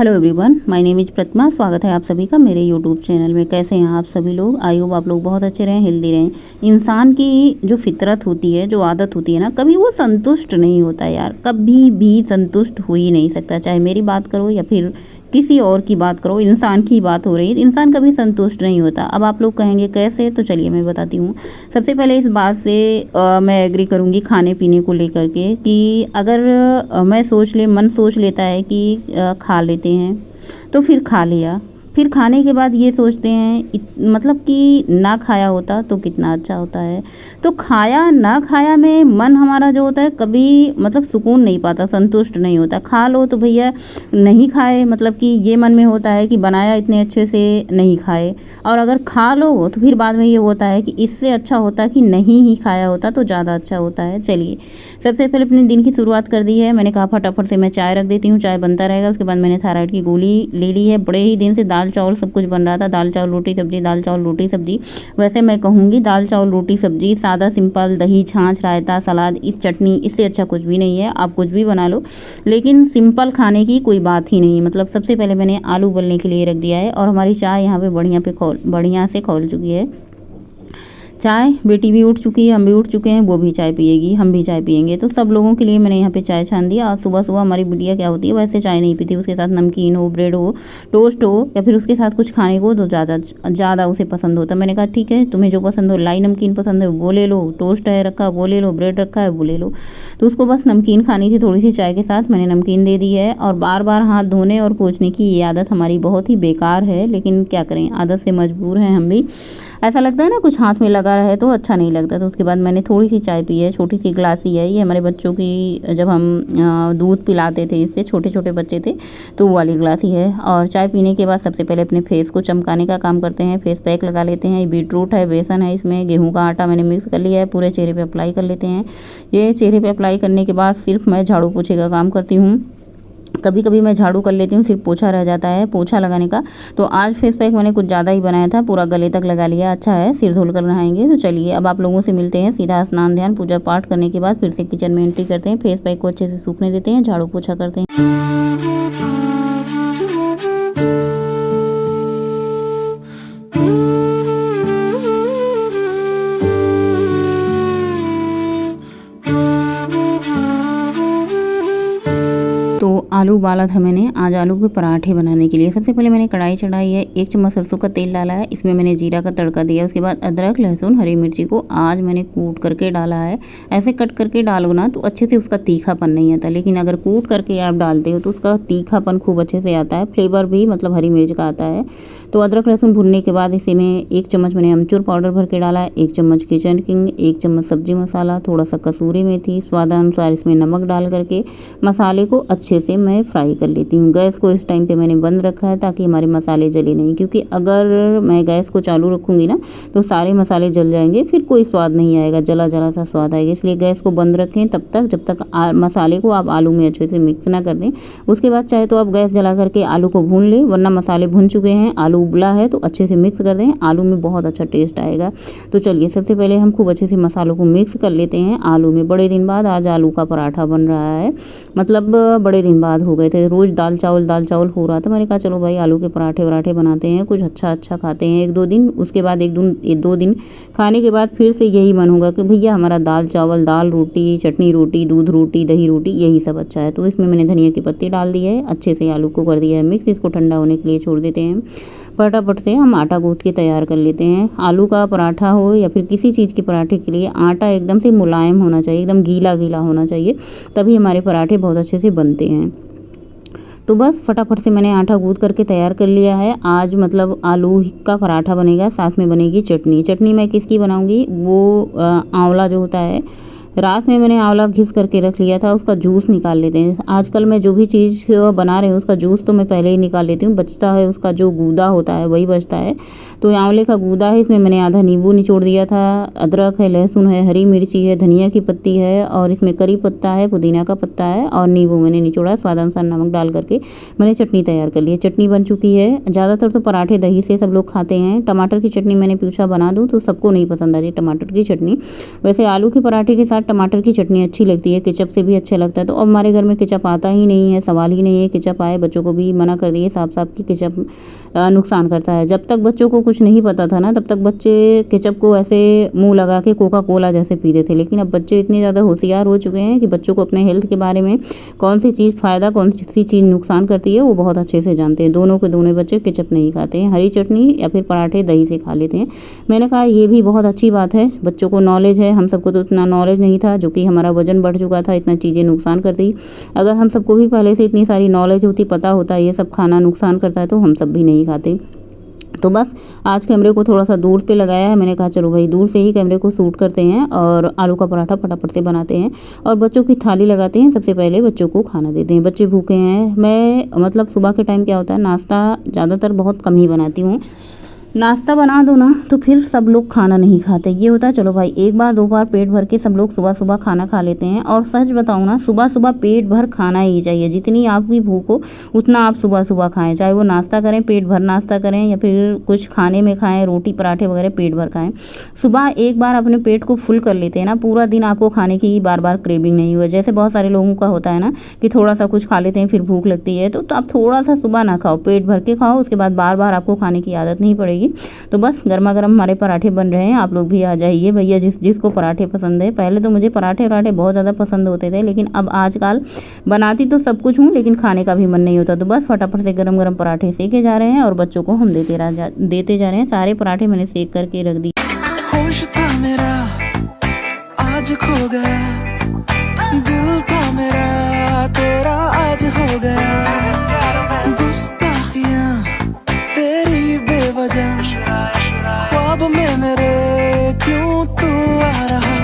Hello everyone, my name is Pratima. स्वागत है आप सभी का मेरे यूट्यूब चैनल में। कैसे हैं आप सभी लोग? आई होप आप लोग बहुत अच्छे रहें, हेल्दी रहें। इंसान की जो फितरत होती है, जो आदत होती है ना, कभी वो संतुष्ट नहीं होता यार, कभी भी संतुष्ट हो ही नहीं सकता। चाहे मेरी बात करो या फिर किसी और की बात करो, इंसान की बात हो रही है, इंसान कभी संतुष्ट नहीं होता। अब आप लोग कहेंगे कैसे, तो चलिए मैं बताती हूँ। सबसे पहले इस बात से मैं एग्री करूँगी खाने पीने को लेकर के कि अगर मन सोच लेता है कि खा लेते हैं, तो फिर खा लिया। फिर खाने के बाद ये सोचते हैं मतलब कि ना खाया होता तो कितना अच्छा होता है। तो खाया ना खाया में मन हमारा जो होता है कभी मतलब सुकून नहीं पाता, संतुष्ट नहीं होता। खा लो तो भैया नहीं खाए, मतलब कि ये मन में होता है कि बनाया इतने अच्छे से नहीं खाए। और अगर खा लो तो फिर बाद में ये होता है कि इससे अच्छा होता कि नहीं ही खाया होता तो ज़्यादा अच्छा होता है। चलिए, सबसे पहले अपने दिन की शुरुआत कर दी है। मैंने कहा फटाफट से मैं चाय रख देती हूँ, चाय बनता रहेगा। उसके बाद मैंने थायराइड की गोली ले ली है। बड़े ही दिन से दाल चावल सब कुछ बन रहा था, दाल चावल रोटी सब्जी, दाल चावल रोटी सब्जी। वैसे मैं कहूँगी दाल चावल रोटी सब्जी सादा सिंपल, दही छाछ रायता सलाद, इस चटनी, इससे अच्छा कुछ भी नहीं है। आप कुछ भी बना लो, लेकिन सिंपल खाने की कोई बात ही नहीं। मतलब सबसे पहले मैंने आलू उबलने के लिए रख दिया है और हमारी चाय यहाँ पे बढ़िया से खौल चुकी है। चाय बेटी भी उठ चुकी है, हम भी उठ चुके हैं, वो भी चाय पिएगी, हम भी चाय पिएंगे। तो सब लोगों के लिए मैंने यहाँ पे चाय छान दिया। आज सुबह सुबह हमारी बिटिया क्या होती है, वैसे चाय नहीं पीती, उसके साथ नमकीन हो, ब्रेड हो, टोस्ट हो या फिर उसके साथ कुछ खाने को तो ज़्यादा उसे पसंद होता है। मैंने कहा ठीक है, तुम्हें जो पसंद हो, लाई नमकीन पसंद है वो ले लो, टोस्ट है रखा वो ले लो, ब्रेड रखा है वो ले लो। तो उसको बस नमकीन खानी थी थोड़ी सी चाय के साथ, मैंने नमकीन दे दी है। और बार बार हाथ धोने और पोंछने की ये आदत हमारी बहुत ही बेकार है, लेकिन क्या करें, आदत से मजबूर हैं हम भी। ऐसा लगता है ना कुछ हाथ में लगा रहे तो अच्छा नहीं लगता। तो उसके बाद मैंने थोड़ी सी चाय पी है, छोटी सी गिलास ही है ये हमारे बच्चों की, जब हम दूध पिलाते थे इससे, छोटे छोटे बच्चे थे तो वो वाली गिलास ही है। और चाय पीने के बाद सबसे पहले अपने फेस को चमकाने का काम करते हैं, फेस पैक लगा लेते हैं। बीटरूट है, बेसन है, इसमें गेहूँ का आटा मैंने मिक्स कर लिया है, पूरे चेहरे पर अप्लाई कर लेते हैं। ये चेहरे पर अप्लाई करने के बाद सिर्फ मैं झाड़ू पोछे का काम करती हूँ। कभी कभी मैं झाड़ू कर लेती हूँ, सिर्फ पोछा रह जाता है पोछा लगाने का। तो आज फेस पैक मैंने कुछ ज़्यादा ही बनाया था, पूरा गले तक लगा लिया। अच्छा है, सिर धुल कर नहाएंगे। तो चलिए अब आप लोगों से मिलते हैं। सीधा स्नान ध्यान पूजा पाठ करने के बाद फिर से किचन में एंट्री करते हैं। फेस पैक को अच्छे से सूखने देते हैं, झाड़ू पोछा करते हैं। तो आलू उबाला था मैंने आज आलू के पराठे बनाने के लिए। सबसे पहले मैंने कढ़ाई चढ़ाई है, 1 चम्मच सरसों का तेल डाला है, इसमें मैंने जीरा का तड़का दिया। उसके बाद अदरक लहसुन हरी मिर्ची को आज मैंने कूट करके डाला है। ऐसे कट करके डालो ना तो अच्छे से उसका तीखापन नहीं आता, लेकिन अगर कूट करके आप डालते हो तो उसका तीखापन खूब अच्छे से आता है, फ्लेवर भी मतलब हरी मिर्च का आता है। तो अदरक लहसुन भुनने के बाद इसी में 1 चम्मच मैंने अमचूर पाउडर भर के डाला है, 1 चम्मच किचन किंग, 1 चम्मच सब्जी मसाला, थोड़ा सा कसूरी मेथी, स्वादानुसार इसमें नमक डाल करके मसाले को अच्छे से मैं फ्राई कर लेती हूँ। गैस को इस टाइम पे मैंने बंद रखा है ताकि हमारे मसाले जले नहीं, क्योंकि अगर मैं गैस को चालू रखूँगी ना तो सारे मसाले जल जाएंगे, फिर कोई स्वाद नहीं आएगा, जला जला सा स्वाद आएगा। इसलिए गैस को बंद रखें तब तक जब तक मसाले को आप आलू में अच्छे से मिक्स ना कर दें। उसके बाद चाहे तो आप गैस जला करके आलू को भून लें, वरना मसाले भुन चुके हैं, आलू उबला है तो अच्छे से मिक्स कर दें, आलू में बहुत अच्छा टेस्ट आएगा। तो चलिए सबसे पहले हम खूब अच्छे से मसालों को मिक्स कर लेते हैं आलू में। बड़े दिन बाद आज आलू का पराठा बन रहा है, मतलब बड़े दिन बाद हो गए थे, रोज़ दाल चावल हो रहा था। मैंने कहा चलो भाई आलू के पराठे वराठे बनाते हैं, कुछ अच्छा खाते हैं 1-2 दिन। उसके बाद 1-2 दिन खाने के बाद फिर से यही मन होगा कि भैया हमारा दाल चावल, दाल रोटी, चटनी रोटी, दूध रोटी, दही रोटी, यही सब अच्छा है। तो इसमें मैंने धनिया की पत्ती डाल दी है, अच्छे से आलू को कर दिया है मिक्स। इसको ठंडा होने के लिए छोड़ देते हैं। फटाफट से हम आटा गूँथ के तैयार कर लेते हैं। आलू का पराठा हो या फिर किसी चीज़ के पराठे के लिए आटा एकदम से मुलायम होना चाहिए, एकदम गीला गीला होना चाहिए, तभी हमारे पराठे बहुत अच्छे से बनते हैं। तो बस फटाफट से मैंने आटा गूँथ करके तैयार कर लिया है। आज मतलब आलू का पराठा बनेगा, साथ में बनेगी चटनी मैं किसकी बनाऊंगी, वो आंवला जो होता है, रात में मैंने आंवला घिस करके रख लिया था, उसका जूस निकाल लेते हैं। आजकल मैं जो भी चीज़ बना रही हूँ उसका जूस तो मैं पहले ही निकाल लेती हूँ, बचता है उसका जो गूदा होता है वही बचता है। तो आंवले का गूदा है, इसमें मैंने आधा नींबू निचोड़ दिया था, अदरक है, लहसुन है, हरी मिर्ची है, धनिया की पत्ती है और इसमें करी पत्ता है, पुदीना का पत्ता है और नींबू मैंने निचोड़ा। स्वादानुसार नमक डाल करके मैंने चटनी तैयार कर ली है। चटनी बन चुकी है। ज़्यादातर तो पराठे दही से सब लोग खाते हैं। टमाटर की चटनी मैंने पूछा बना दूँ तो सबको नहीं पसंद आ रही टमाटर की चटनी। वैसे आलू के पराठे के साथ टमाटर की चटनी अच्छी लगती है, केचप से भी अच्छा लगता है। तो अब हमारे घर में केचप आता ही नहीं है, सवाल ही नहीं है केचप आए। बच्चों को भी मना कर दिए साफ साफ कि केचप नुकसान करता है। जब तक बच्चों को कुछ नहीं पता था ना, तब तक बच्चे केचप को ऐसे मुंह लगा के कोका कोला जैसे पीते थे। लेकिन अब बच्चे इतने ज़्यादा होशियार हो चुके हैं कि बच्चों को अपने हेल्थ के बारे में कौन सी चीज़ फ़ायदा, कौन सी चीज़ नुकसान करती है वो बहुत अच्छे से जानते हैं। दोनों के दोनों बच्चे केचप नहीं खाते हैं, हरी चटनी या फिर पराठे दही से खा लेते हैं। मैंने कहा ये भी बहुत अच्छी बात है, बच्चों को नॉलेज है। हम सबको तो इतना नॉलेज नहीं था, जो कि हमारा वजन बढ़ चुका था, इतना चीज़ें नुकसान करती। अगर हम सबको भी पहले से इतनी सारी नॉलेज होती, पता होता ये सब खाना नुकसान करता है, तो हम सब भी नहीं खाते। तो बस आज कैमरे को थोड़ा सा दूर पे लगाया है। मैंने कहा चलो भाई दूर से ही कैमरे को शूट करते हैं और आलू का पराठा फटाफट से बनाते हैं और बच्चों की थाली लगाते हैं। सबसे पहले बच्चों को खाना देते हैं, बच्चे भूखे हैं। मैं मतलब सुबह के टाइम क्या होता है, नाश्ता ज़्यादातर बहुत कम ही बनाती हूँ। नाश्ता बना दो ना तो फिर सब लोग खाना नहीं खाते। ये होता है चलो भाई एक बार दो बार पेट भर के सब लोग सुबह सुबह खाना खा लेते हैं। और सच बताऊँ ना, सुबह सुबह पेट भर खाना ही चाहिए। जितनी आपकी भूख हो उतना आप सुबह सुबह खाएं, चाहे वो नाश्ता करें, पेट भर नाश्ता करें या फिर कुछ खाने में खाएं, रोटी पराठे वगैरह पेट भर खाएं। सुबह एक बार अपने पेट को फुल कर लेते हैं ना, पूरा दिन आपको खाने की बार बार क्रेविंग नहीं हुआ। जैसे बहुत सारे लोगों का होता है ना कि थोड़ा सा कुछ खा लेते हैं फिर भूख लगती है, तो आप थोड़ा सा सुबह ना खाओ, पेट भर के खाओ, उसके बाद बार बार आपको खाने की आदत नहीं पड़ेगी। तो बस गर्मा गर्म हमारे पराठे बन रहे हैं, आप लोग भी आ जाइए भैया जिसको पराठे पसंद है। पहले तो मुझे पराठे बहुत ज़्यादा पसंद होते थे, लेकिन अब आजकल बनाती तो सब कुछ हूँ लेकिन खाने का भी मन नहीं होता। तो बस फटाफट से गरम गरम पराठे सेके जा रहे हैं और बच्चों को हम देते जा रहे हैं। सारे पराठे मैंने सेक करके रख दिए। होश था मेरा आज खो गया, दिल था मेरा तेरा आज हो गया। गुस्ताखियां तेरी बेवजह, ख्वाब में मेरे क्यों तू आ रहा।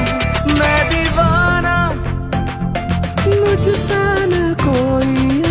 मैं दीवाना मुझसा न कोई,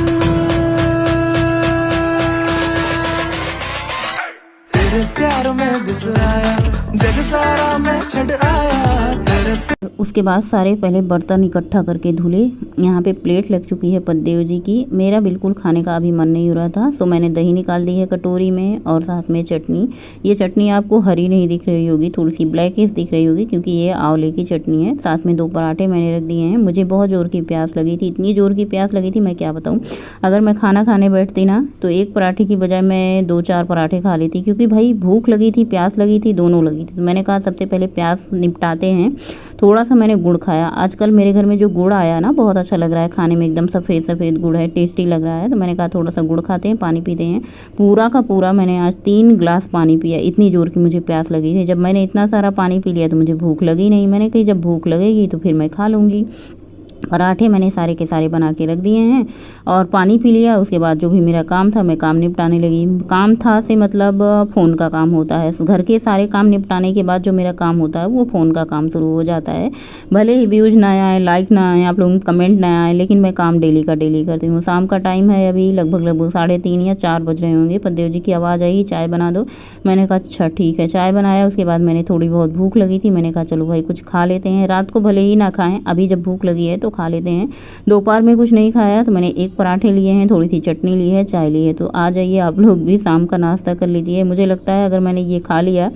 तेरे प्यार में बिसराया जग सारा मैं छड़ आया तेरे। उसके बाद सारे पहले बर्तन इकट्ठा करके धुले। यहाँ पे प्लेट लग चुकी है पद्देव जी की। मेरा बिल्कुल खाने का अभी मन नहीं हो रहा था, तो मैंने दही निकाल दी है कटोरी में और साथ में चटनी। ये चटनी आपको हरी नहीं दिख रही होगी, थोड़ी सी ब्लैकिश दिख रही होगी क्योंकि ये आंवले की चटनी है। साथ में 2 पराठे मैंने रख दिए हैं। मुझे बहुत ज़ोर की प्यास लगी थी, इतनी ज़ोर की प्यास लगी थी मैं क्या बताऊँ। अगर मैं खाना खाने बैठती ना तो एक पराठे की बजाय मैं 2-4 पराठे खा लेती, क्योंकि भाई भूख लगी थी, प्यास लगी थी, दोनों लगी थी। तो मैंने कहा सबसे पहले प्यास निपटाते हैं। थोड़ा सा मैंने गुड़ खाया। आजकल मेरे घर में जो गुड़ आया ना बहुत अच्छा लग रहा है खाने में, एकदम सफ़ेद सफ़ेद गुड़ है, टेस्टी लग रहा है। तो मैंने कहा थोड़ा सा गुड़ खाते हैं, पानी पीते हैं। पूरा का पूरा मैंने आज 3 गिलास पानी पिया, इतनी ज़ोर की मुझे प्यास लगी थी। जब मैंने इतना सारा पानी पी लिया तो मुझे भूख लगी नहीं। मैंने कही जब भूख लगेगी तो फिर मैं खा लूँगी। पराठे मैंने सारे के सारे बना के रख दिए हैं और पानी पी लिया। उसके बाद जो भी मेरा काम था मैं काम निपटाने लगी। काम था से मतलब फ़ोन का काम होता है। घर के सारे काम निपटाने के बाद जो मेरा काम होता है वो फ़ोन का काम शुरू हो जाता है। भले ही व्यूज़ ना आए, लाइक ना आए, आप लोगों के कमेंट ना आए, लेकिन मैं काम डेली का डेली करती हूँ। शाम का टाइम है, अभी लगभग 3:30 या 4 बज रहे होंगे। पद्देव जी की आवाज़ आई चाय बना दो। मैंने कहा अच्छा ठीक है, चाय बनाया। उसके बाद मैंने थोड़ी बहुत भूख लगी थी, मैंने कहा चलो भाई कुछ खा लेते हैं। रात को भले ही ना खाएँ, अभी जब भूख लगी है तो खा लेते हैं। दोपहर में कुछ नहीं खाया तो मैंने 1 पराठे लिए हैं, थोड़ी सी चटनी ली है, चाय ली है। तो आ जाइए आप लोग भी शाम का नाश्ता कर लीजिए। मुझे लगता है अगर मैंने ये खा लिया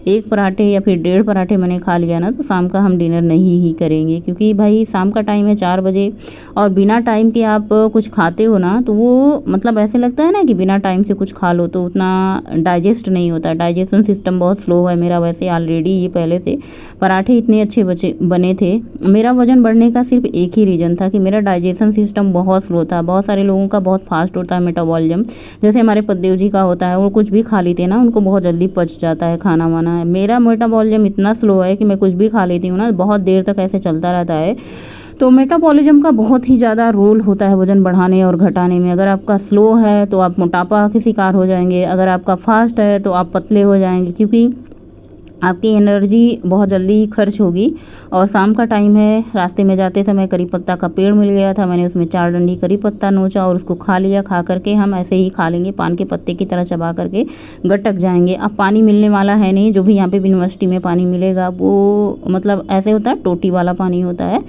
1 पराठे या फिर 1.5 पराठे मैंने खा लिया ना तो शाम का हम डिनर नहीं ही करेंगे, क्योंकि भाई शाम का टाइम है 4 बजे और बिना टाइम के आप कुछ खाते हो ना तो वो मतलब ऐसे लगता है ना कि बिना टाइम से कुछ खा लो तो उतना डाइजेस्ट नहीं होता। डाइजेशन सिस्टम बहुत स्लो है मेरा वैसे ऑलरेडी ही पहले से। पराठे इतने अच्छे बने थे। मेरा वज़न बढ़ने का सिर्फ एक ही रीज़न था कि मेरा डाइजेशन सिस्टम बहुत स्लो था। बहुत सारे लोगों का बहुत फास्ट होता है मेटाबॉलिज्म, जैसे हमारे पद्देव जी का होता है। वो कुछ भी खा लेते हैं ना उनको बहुत जल्दी पच जाता है खाना वाना। मेरा मेटाबॉलिज्म इतना स्लो है कि मैं कुछ भी खा लेती हूँ ना बहुत देर तक ऐसे चलता रहता है। तो मेटाबॉलिज्म का बहुत ही ज़्यादा रोल होता है वज़न बढ़ाने और घटाने में। अगर आपका स्लो है तो आप मोटापा के शिकार हो जाएंगे, अगर आपका फास्ट है तो आप पतले हो जाएंगे, क्योंकि आपकी एनर्जी बहुत जल्दी खर्च होगी। और शाम का टाइम है, रास्ते में जाते समय करी पत्ता का पेड़ मिल गया था, मैंने उसमें 4 डंडी करी पत्ता नोचा और उसको खा लिया। खा करके हम ऐसे ही खा लेंगे, पान के पत्ते की तरह चबा करके गटक जाएंगे। अब पानी मिलने वाला है नहीं, जो भी यहाँ पे यूनिवर्सिटी में पानी मिलेगा वो मतलब ऐसे होता है टोटी वाला पानी होता है,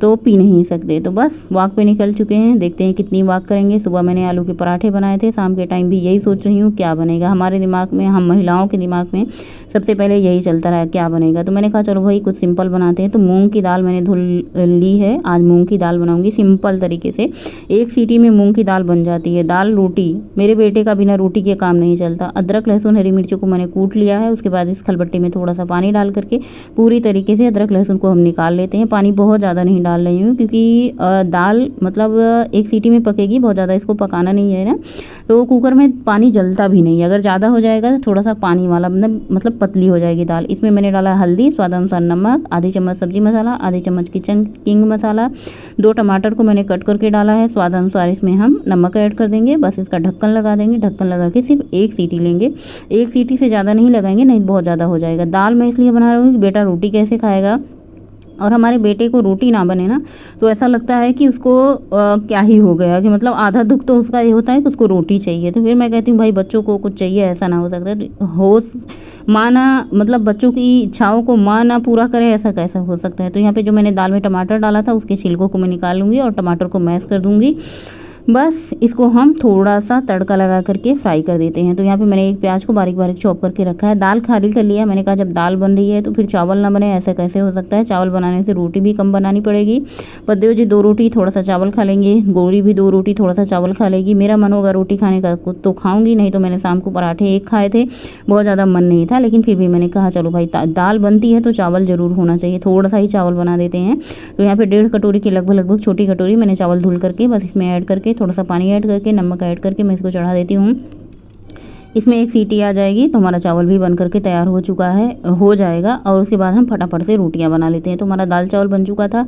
तो पी नहीं सकते। तो बस वॉक पे निकल चुके हैं, देखते हैं कितनी वॉक करेंगे। सुबह मैंने आलू के पराठे बनाए थे, शाम के टाइम भी यही सोच रही हूँ क्या बनेगा। हमारे दिमाग में, हम महिलाओं के दिमाग में सबसे पहले यही यही चलता रहा क्या बनेगा। तो मैंने कहा चलो भाई कुछ सिंपल बनाते हैं। तो मूंग की दाल मैंने धुल ली है, आज मूंग की दाल बनाऊंगी सिंपल तरीके से। एक सीटी में मूंग की दाल बन जाती है। दाल रोटी, मेरे बेटे का बिना रोटी के काम नहीं चलता। अदरक लहसुन हरी मिर्चों को मैंने कूट लिया है। उसके बाद इस खलबट्टी में थोड़ा सा पानी डाल करके पूरी तरीके से अदरक लहसुन को हम निकाल लेते हैं। पानी बहुत ज़्यादा नहीं डाल रही हूँ क्योंकि दाल मतलब एक सीटी में पकेगी, बहुत ज़्यादा इसको पकाना नहीं है ना। तो कुकर में पानी जलता भी नहीं है, अगर ज़्यादा हो जाएगा तो थोड़ा सा पानी वाला मतलब पतली हो जाएगी दाल। इसमें मैंने डाला हल्दी, स्वाद अनुसार नमक, आधी चम्मच सब्जी मसाला, आधी चम्मच किचन किंग मसाला, 2 टमाटर को मैंने कट करके डाला है। स्वाद अनुसार इसमें हम नमक ऐड कर देंगे। बस इसका ढक्कन लगा देंगे। ढक्कन लगा के सिर्फ एक सीटी लेंगे, एक सीटी से ज़्यादा नहीं लगाएंगे, नहीं बहुत ज़्यादा हो जाएगा। दाल मैं इसलिए बना रही हूँ कि बेटा रोटी कैसे खाएगा, और हमारे बेटे को रोटी ना बने ना तो ऐसा लगता है कि उसको क्या ही हो गया, कि मतलब आधा दुख तो उसका ये होता है कि उसको रोटी चाहिए। तो फिर मैं कहती हूँ भाई बच्चों को कुछ चाहिए, ऐसा ना हो सकता है। हो माँ ना मतलब बच्चों की इच्छाओं को माँ ना पूरा करे, ऐसा कैसा हो सकता है। तो यहाँ पे जो मैंने दाल में टमाटर डाला था उसके छिलकों को मैं निकाल लूँगी और टमाटर को मैश कर दूँगी। बस इसको हम थोड़ा सा तड़का लगा करके फ्राई कर देते हैं। तो यहाँ पे मैंने एक प्याज को बारीक बारीक चॉप करके रखा है। दाल खाली कर लिया। मैंने कहा जब दाल बन रही है तो फिर चावल ना बने, ऐसा कैसे हो सकता है। चावल बनाने से रोटी भी कम बनानी पड़ेगी। पद्देव जी 2 रोटी थोड़ा सा चावल खा लेंगे, गौरी भी 2 रोटी थोड़ा सा चावल खा लेगी। मेरा मन होगा रोटी खाने का तो खाऊंगी, नहीं तो मैंने शाम को पराठे 1 खाए थे, बहुत ज़्यादा मन नहीं था। लेकिन फिर भी मैंने कहा चलो भाई दाल बनती है तो चावल ज़रूर होना चाहिए, थोड़ा सा ही चावल बना देते हैं। तो यहाँ पे 1.5 कटोरी के लगभग छोटी कटोरी मैंने चावल धुल करके बस इसमें ऐड करके थोड़ा सा पानी ऐड करके नमक ऐड करके मैं इसको चढ़ा देती हूँ। इसमें एक सीटी आ जाएगी तो हमारा चावल भी बन करके तैयार हो जाएगा। और उसके बाद हम फटाफट से रोटियां बना लेते हैं। तो हमारा दाल चावल बन चुका था।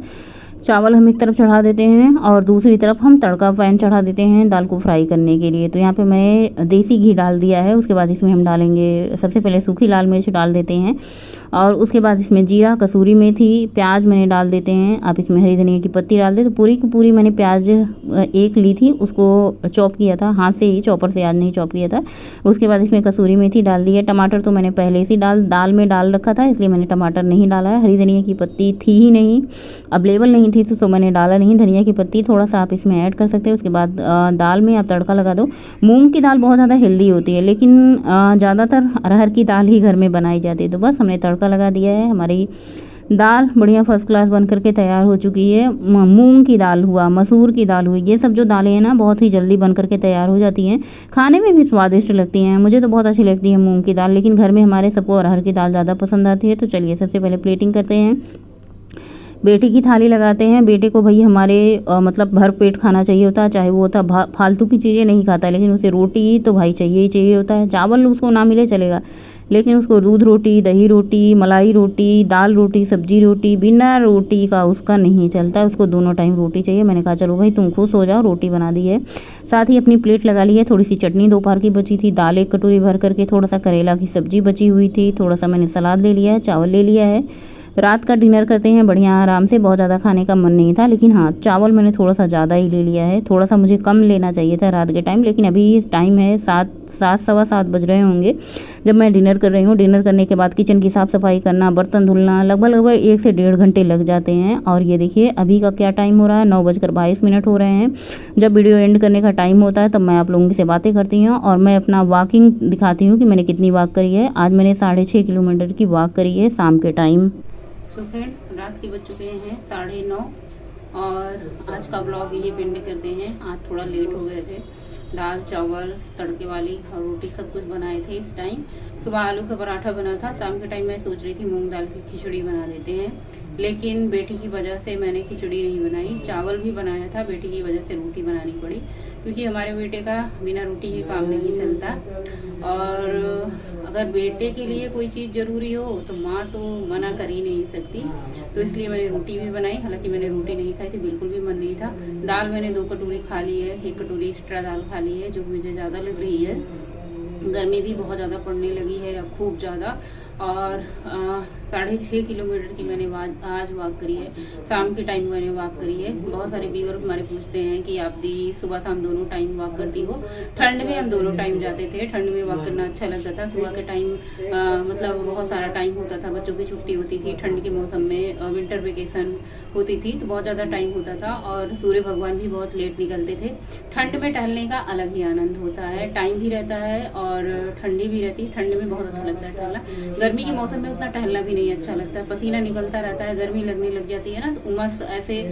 चावल हम एक तरफ चढ़ा देते हैं और दूसरी तरफ हम तड़का पैन चढ़ा देते हैं दाल को फ्राई करने के लिए। तो यहाँ पे मैं देसी घी डाल दिया है। उसके बाद इसमें हम डालेंगे, सबसे पहले सूखी लाल मिर्च डाल देते हैं और उसके बाद इसमें जीरा, कसूरी मेथी, प्याज मैंने डाल देते हैं। आप इसमें हरी धनिया की पत्ती डाल दें। तो पूरी की पूरी मैंने प्याज 1 ली थी, उसको चॉप किया था हाथ से ही, चॉपर से आज नहीं चॉप किया था। उसके बाद इसमें कसूरी मेथी डाल दी है। टमाटर तो मैंने पहले से दाल में डाल रखा था, इसलिए मैंने टमाटर नहीं डाला है। हरी धनिया की पत्ती थी ही नहीं, अवेलेबल नहीं थी तो मैंने डाला नहीं। धनिया की पत्ती थोड़ा सा आप इसमें ऐड कर सकते हैं। उसके बाद दाल में आप तड़का लगा दो। मूंग की दाल बहुत ज़्यादा हेल्दी होती है, लेकिन ज़्यादातर अरहर की दाल ही घर में बनाई जाती है। तो बस हमने तड़का लगा दिया है। हमारी दाल बढ़िया फर्स्ट क्लास बन करके तैयार हो चुकी है। मूंग की दाल हुआ, मसूर की दाल हुई, ये सब जो दालें हैं ना बहुत ही जल्दी बन करके तैयार हो जाती हैं, खाने में भी स्वादिष्ट लगती हैं। मुझे तो बहुत अच्छी लगती है मूंग की दाल, लेकिन घर में हमारे सबको अरहर की दाल ज़्यादा पसंद आती है। तो चलिए सबसे पहले प्लेटिंग करते हैं, बेटी की थाली लगाते हैं। बेटे को भाई हमारे मतलब भर पेट खाना चाहिए होता है, चाहे वो होता फालतू की चीज़ें नहीं खाता, लेकिन उसे रोटी तो भाई चाहिए ही चाहिए होता है। चावल उसको ना मिले चलेगा, लेकिन उसको दूध रोटी, दही रोटी, मलाई रोटी, दाल रोटी, सब्जी रोटी, बिना रोटी का उसका नहीं चलता, उसको दोनों टाइम रोटी चाहिए। मैंने कहा चलो भाई तुम खुश हो जाओ, रोटी बना दी है। साथ ही अपनी प्लेट लगा ली है। थोड़ी सी चटनी दोपहर की बची थी, दाल 1 कटोरी भर करके, थोड़ा सा करेला की सब्जी बची हुई थी, थोड़ा सा मैंने सलाद ले लिया है, चावल ले लिया है। रात का डिनर करते हैं बढ़िया आराम से, बहुत ज़्यादा खाने का मन नहीं था, लेकिन हाँ चावल मैंने थोड़ा सा ज़्यादा ही ले लिया है। थोड़ा सा मुझे कम लेना चाहिए था रात के टाइम, लेकिन अभी टाइम है 7 सवा 7 बज रहे होंगे जब मैं डिनर कर रही हूँ। डिनर करने के बाद किचन की साफ़ सफाई करना, बर्तन धुलना, लगभग 1 से 1.5 घंटे लग जाते हैं। और ये देखिए अभी का क्या टाइम हो रहा है, 9:22 हो रहे हैं। जब वीडियो एंड करने का टाइम होता है तब मैं आप लोगों से बातें करती हूँ और मैं अपना वॉकिंग दिखाती हूँ कि मैंने कितनी वॉक करी है। आज मैंने 6.5 किलोमीटर की वॉक करी है शाम के टाइम। तो फ्रेंड्स रात के बज चुके हैं 9:30 और आज का ब्लॉग यही पेंड करते हैं। आज थोड़ा लेट हो गए थे। दाल चावल तड़के वाली और रोटी सब कुछ बनाए थे इस टाइम। सुबह आलू का पराठा बना था, शाम के टाइम मैं सोच रही थी मूंग दाल की खिचड़ी बना देते हैं, लेकिन बेटी की वजह से मैंने खिचड़ी नहीं बनाई। चावल भी बनाया था, बेटी की वजह से रोटी बनानी पड़ी, क्योंकि हमारे बेटे का बिना रोटी के काम नहीं चलता। और अगर बेटे के लिए कोई चीज़ ज़रूरी हो तो माँ तो मना कर ही नहीं सकती, तो इसलिए मैंने रोटी भी बनाई। हालांकि मैंने रोटी नहीं खाई थी, बिल्कुल भी मन नहीं था। दाल मैंने 2 कटोरी खा ली है, 1 कटोरी एक्स्ट्रा दाल खा ली है, जो मुझे ज़्यादा लग रही है। गर्मी भी बहुत ज़्यादा पड़ने लगी है अब, खूब ज़्यादा। और 6.5 किलोमीटर की मैंने आज वॉक करी है। शाम के टाइम मैंने वॉक करी है। बहुत सारे व्यूअर हमारे पूछते हैं कि आप दी सुबह शाम दोनों टाइम वॉक करती हो। ठंड में हम दोनों टाइम जाते थे। ठंड में वॉक करना अच्छा लगता था। सुबह के टाइम मतलब बहुत सारा टाइम होता था, बच्चों की छुट्टी होती थी, ठंड के मौसम में विंटर वेकेशन होती थी तो बहुत ज़्यादा टाइम होता था और सूर्य भगवान भी बहुत लेट निकलते थे। ठंड में टहलने का अलग ही आनंद होता है, टाइम भी रहता है और ठंडी भी रहती है। ठंड में बहुत अच्छा लगता है टहलना। गर्मी के मौसम में उतना टहलना भी नहीं अच्छा लगता, पसीना निकलता रहता है, गर्मी लगने लग जाती है ना, तो उमस ऐसे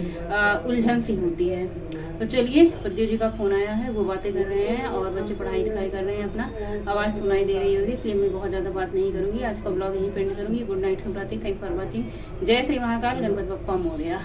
उलझन सी होती है। तो चलिए, पद्यो जी का फोन आया है, वो बातें कर रहे हैं और बच्चे पढ़ाई लिखाई कर रहे हैं अपना। आवाज़ सुनाई दे रही होगी, इसलिए मैं बहुत ज़्यादा बात नहीं करूँगी। आज का ब्लॉग यहीं पेंड करूँगी। गुड नाइट, शुभ रात्रि, थैंक फॉर वॉचिंग। जय श्री महाकाल, गणपति बप्पा मोरया।